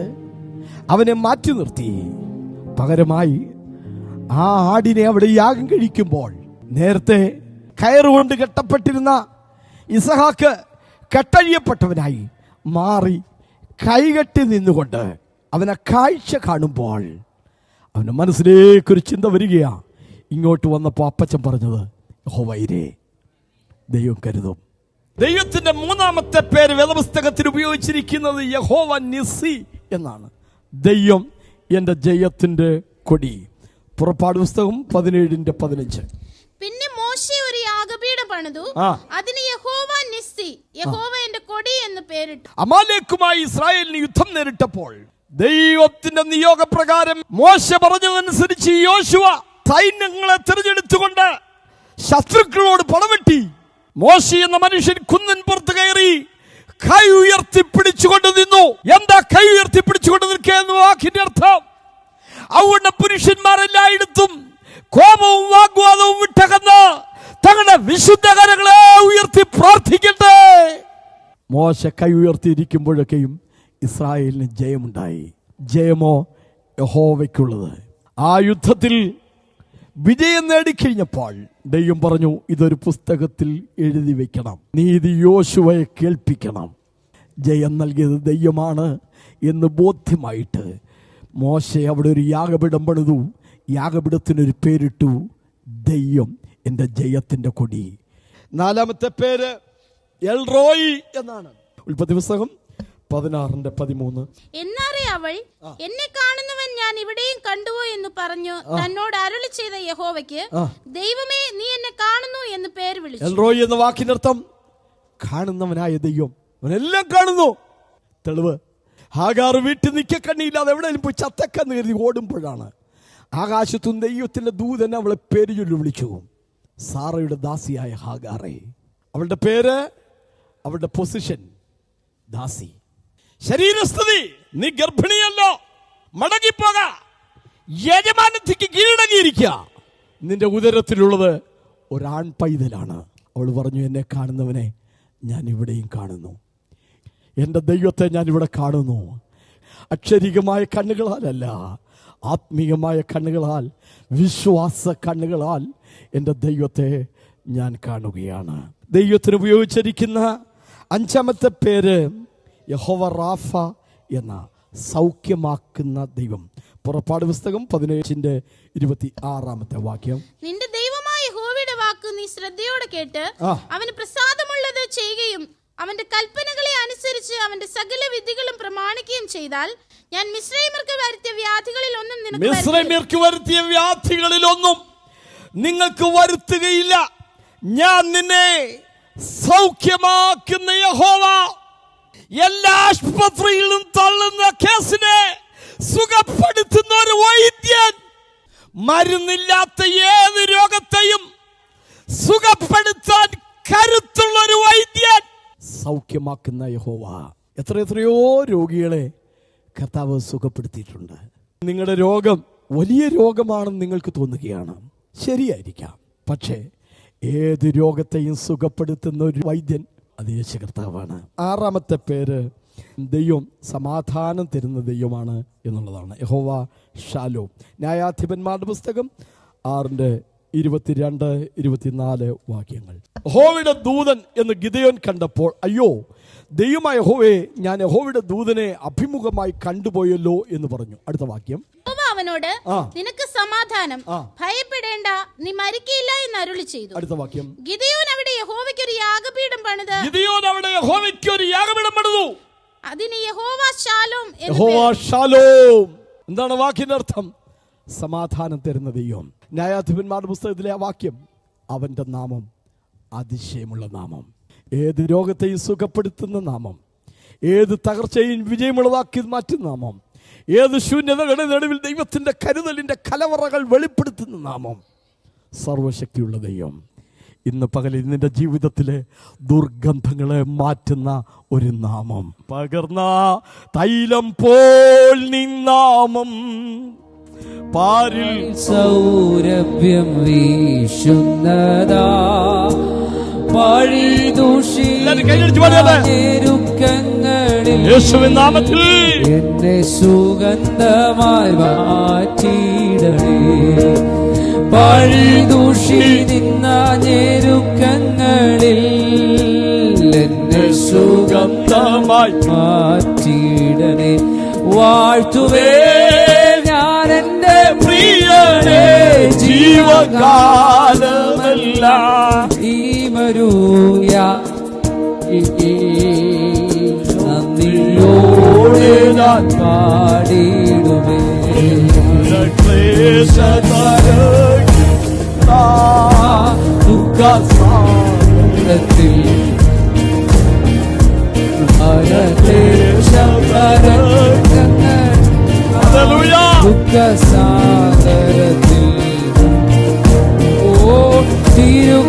അവനെ മാറ്റി നിർത്തി. പകരമായി ആ ആടിനെ അവിടെ യാഗം കഴിക്കുമ്പോൾ നേരത്തെ കയറുകൊണ്ട് കെട്ടപ്പെട്ടിരുന്ന ഇസഹാക്ക് കെട്ടഴിയപ്പെട്ടവനായി മാറി കൈകെട്ടി നിന്നുകൊണ്ട് അവനെ കാഴ്ച കാണുമ്പോൾ അവന്റെ മനസ്സിലേക്കൊരു ചിന്ത വരികയാ. ഇങ്ങോട്ട് വന്നപ്പോൾ അപ്പച്ചൻ പറഞ്ഞത്, യഹോവ ഈരേ, ദൈവം കരുതും. ദൈവത്തിന്റെ മൂന്നാമത്തെ പേര് വേദപുസ്തകത്തിൽ ഉപയോഗിച്ചിരിക്കുന്നത് യഹോവ നിസ്സി എന്നാണ്. ദൈവം എന്റെ ജയത്തിന്റെ കൊടി. പുറപ്പാട് പുസ്തകം 17:15. പിന്നെ മോശെ ഒരു യാഗപീഠം പണിതു, അതിന് യഹോവ നിസ്സി, യഹോവ എന്റെ കൊടി എന്ന് പേരിട്ടു. അമാലേക്കുമായി ഇസ്രായേലിന് യുദ്ധം നേരിട്ടപ്പോൾ ദൈവത്തിന്റെ നിയോഗപ്രകാരം മോശ പറഞ്ഞതനുസരിച്ച് യോശുവ സൈന്യങ്ങളെ തിരഞ്ഞെടുത്തുകൊണ്ട് ശത്രുക്കളോട് പടവെട്ടി. മോശ എന്ന മനുഷ്യൻ കുന്നിൻ പുറത്ത് കയറി കൈ ഉയർത്തി പിടിച്ചുകൊണ്ട് നിന്നു. എന്താ കൈ ഉയർത്തി പിടിച്ചുകൊണ്ട് നിൽക്കുക എന്ന വാക്കിന്റെ അർത്ഥം? അതുകൊണ്ട് പുരുഷന്മാരെല്ലായിടത്തും കോപവും വാഗ്വാദവും വിട്ടകന്ന് തങ്ങളുടെ വിശുദ്ധ കരങ്ങളെ ഉയർത്തി പ്രാർത്ഥിക്കട്ടെ. മോശ കൈ ഉയർത്തിയിരിക്കുമ്പോഴൊക്കെയും ഇസ്രായേലിന് ജയമുണ്ടായി. ജയമോ യഹോവയ്ക്കുള്ളത്. ആ യുദ്ധത്തിൽ വിജയം നേടിക്കഴിഞ്ഞപ്പോൾ ദൈവം പറഞ്ഞു, ഇതൊരു പുസ്തകത്തിൽ എഴുതി വെക്കണം, നീതി യോശുവയെ കേൾപ്പിക്കണം. ജയം നൽകിയത് ദൈവമാണ് എന്ന് ബോധ്യമായിട്ട് മോശ അവിടെ ഒരു യാഗപീഠം പണിതു. യാഗപീഠത്തിനൊരു പേരിട്ടു, ദൈവം എൻ്റെ ജയത്തിന്റെ കൊടി. നാലാമത്തെ പേര് എൽറോയി എന്നാണ്. ഉൽപ്പത്തി പുസ്തകം 16:13. എന്നാറെ അവൾ, എന്നെ കാണുന്നവൻ ഞാൻ ഇവിടെയും കണ്ടുവോ എന്ന് പറഞ്ഞു തന്നോട് അരുളി ചെയ്ത യഹോവയ്ക്ക്, ദൈവമേ നീ എന്നെ കാണുന്നു എന്ന് പേര് വിളിച്ചു. എൽറോയി എന്ന വാക്കിനർത്ഥം കാണുന്നവനായ ദൈവം. അവനെല്ലാം കാണുന്നു. തെളിവ്, ഹാഗാർ വീട്ടിൽ നിൽക്കക്കണ്ണിയില്ലാതെ എവിടെയും പോയി ചത്തക്കെന്ന് കരുതി ഓടുമ്പോഴാണ് ആകാശത്തും ദൈവത്തിന്റെ ദൂതൻ അവളെ പേര് ചൊല്ലി വിളിച്ചു. സാറയുടെ ദാസിയായ ഹാഗാറെ. അവളുടെ പേര്, അവളുടെ പൊസിഷൻ ദാസി. ശരീരസ്ഥിതി, നീ ഗർഭിണിയല്ലോ, മടങ്ങിപ്പോക, യജമാനത്തിക്ക് കീഴടങ്ങിയിരിക്കുക. നിന്റെ ഉദരത്തിലുള്ളത് ഒരാൺ പൈതലാണ്. അവൾ പറഞ്ഞു, എന്നെ കാണുന്നവനെ ഞാൻ ഇവിടെയും കാണുന്നു, എൻ്റെ ദൈവത്തെ ഞാൻ ഇവിടെ കാണുന്നു. അക്ഷരികമായ കണ്ണുകളാലല്ല, ആത്മീയമായ കണ്ണുകളാൽ, വിശ്വാസ കണ്ണുകളാൽ എൻ്റെ ദൈവത്തെ ഞാൻ കാണുകയാണ്. ദൈവത്തിന് ഉപയോഗിച്ചിരിക്കുന്ന അഞ്ചാമത്തെ പേര് യഹോവ റാഫ എന്ന സൗഖ്യമാക്കുന്ന ദൈവം. പുറപ്പാട് പുസ്തകം 17:26 വാക്യം. നിന്റെ ദൈവമായ യഹോവയുടെ വാക്ക് നീ ശ്രദ്ധയോടെ കേട്ട് അവന് പ്രസാദമുള്ളത് ചെയ്യുകയും അവന്റെ കൽപ്പനകളെ അനുസരിച്ച് അവന്റെ സകല വിധികളും പ്രമാണിക്കുകയും ചെയ്താൽ ഞാൻ മിസ്രയീമ്യർക്ക് വരുത്തിയ വ്യാധികളിലൊന്നും നിങ്ങൾക്ക് വരുത്തുകയില്ല. ഞാൻ നിന്നെ സൗഖ്യമാക്കുന്ന യഹോവ. എല്ലാ ആശുപത്രിയിലും തള്ളുന്ന കേസിനെ സുഖപ്പെടുത്തുന്ന ഒരു വൈദ്യൻ, മരുന്നില്ലാത്ത ഏത് രോഗത്തെയും സുഖപ്പെടുത്താൻ കരുത്തുള്ള ഒരു വൈദ്യൻ, സൗഖ്യമാക്കുന്ന യഹോവ. എത്രയോ രോഗികളെ കർത്താവ് സുഖപ്പെടുത്തിയിട്ടുണ്ട്. നിങ്ങളുടെ രോഗം വലിയ രോഗമാണെന്ന് നിങ്ങൾക്ക് തോന്നുകയാണ്, ശരിയായിരിക്കാം. പക്ഷേ ഏത് രോഗത്തെയും സുഖപ്പെടുത്തുന്ന ഒരു വൈദ്യൻ അത് യേശു കർത്താവാണ്. ആറാമത്തെ പേര് ദൈവം സമാധാനം തരുന്ന ദൈവമാണ് എന്നുള്ളതാണ്. യഹോവ ഷാലോം. ന്യായാധിപന്മാരുടെ പുസ്തകം 6:22-24 വാക്യങ്ങൾ. യഹോവയുടെ ദൂതൻ എന്ന് ഗിദെയോൻ കണ്ടപ്പോൾ, അയ്യോ ദൈവമായ യഹോവയെ, ഞാൻ യഹോവയുടെ ദൂതനെ അഭിമുഖമായി കണ്ടുപോയല്ലോ എന്ന് പറഞ്ഞു. അടുത്ത വാക്യം. അവനോട്, നിനക്ക് സമാധാനം, ഭയപ്പെടേണ്ട, നീ മരിക്കയില്ല എന്ന് അരുളി ചെയ്തു. അടുത്ത വാക്യം. ഗിദെയോൻ അവിടെ യഹോവയ്ക്ക് ഒരു യാഗപീഠം പണിത്, അതിന് യഹോവ ഷാലോം. യഹോവ ഷാലോം എന്താണ് വാക്കിന്റെ അർത്ഥം? സമാധാനം തരുന്ന ദൈവം. ന്യായാധിപന്മാരുടെ പുസ്തകത്തിലെ ആ വാക്യം, അവന്റെ നാമം അതിശയമുള്ള നാമം, ഏത് രോഗത്തെയും സുഖപ്പെടുത്തുന്ന നാമം, ഏത് തകർച്ചയും വിജയമുള്ളതാക്കി മാറ്റുന്ന നാമം, ഏത് ശൂന്യതകളുടെ നടുവിൽ ദൈവത്തിന്റെ കരുതലിന്റെ കലവറകൾ വെളിപ്പെടുത്തുന്ന നാമം, സർവശക്തിയുള്ള ദൈവം. ഇന്ന് പകലിൽ നിന്റെ ജീവിതത്തിലെ ദുർഗന്ധങ്ങളെ മാറ്റുന്ന ഒരു നാമം, പകർന്ന തൈലം പോൽ നിന്നാമം, പാരിൽ സൗരഭ്യം വീശുന്നതാ, യേശുവിൻ നാമത്തിൽ എന്നെ സുഗന്ധമായി മാറ്റിയിടണേ. പഴിദൂഷി നിന്ന ഞെരുക്കങ്ങളിൽ എന്നെ സുഗന്ധമായി മാറ്റിയിടണേ. വാഴ്ത്തുവേ ഞാൻ എന്റെ പ്രിയനെ ജീവകാലമല്ല. ഈ മരുയാ നന്ദിയോടെ ഞാൻ പാടിയിടുമേ. ദുഃഖസാഗരത്തിൽ ദുഃഖസാഗരത്തിൽ ഓ തീരും